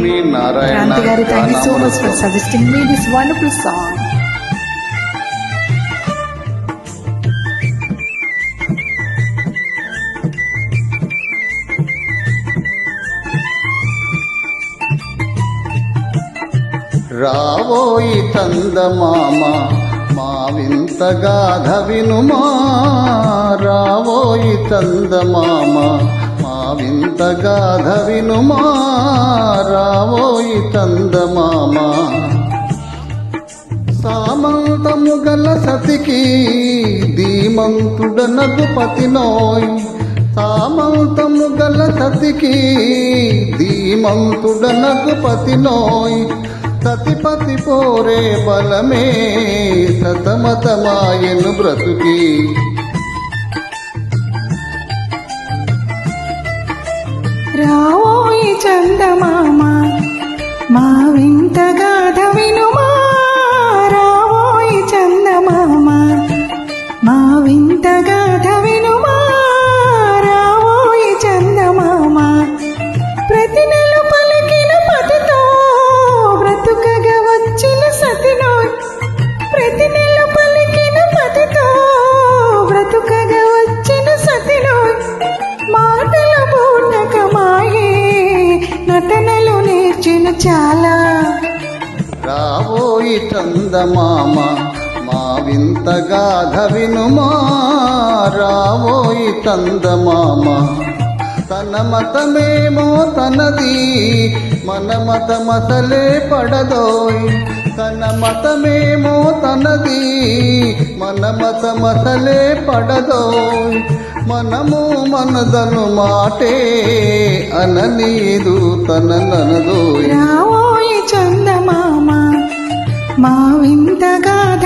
లక్ష్మీనారాయణ. క్రాంతి గారు, thank you so much for suggesting me this wonderful song. రావోయి చందమామ మా వింత గాథ వినుమా, రావోయి చందమామ మా వింత గాథ వినుమా, రావోయి చందమామ. సామంతము గల సతికి ధీమంతుడనగు పతినోయ్, సామంతము గల సతికి ధీమంతుడనగు పతినోయ్, సతిపతి పోరే బలమే సతమతమాయను బ్రతుకి. రావోయి చందమామ మా వింత గాథ వినుమా, రావోయి చందమామ మా వింత గాథ వినుమా, రావోయి చందమామ. ప్రతి నెల పలికిన పతితో బ్రతుకగా వచ్చిన సతినోయ్, ప్రతి నెల పలికిన పతితో బ్రతుకగా వచ్చిన సతినోయ్, మాటల పూర్ణకమాయే నటనలు నేర్చిన చాలా. రావోయి చందమామ మా వింత గాథ వినుమా, రావోయి చందమామ. తన మతమేమో తనది మన మతమసలే పడదోయ్, తన మతమేమో తనది మన మతమసలే పడదోయ్, మనము మనదను మాటే అననీదు తననదోయ్. రావోయి చందమామ మా వింత గాథ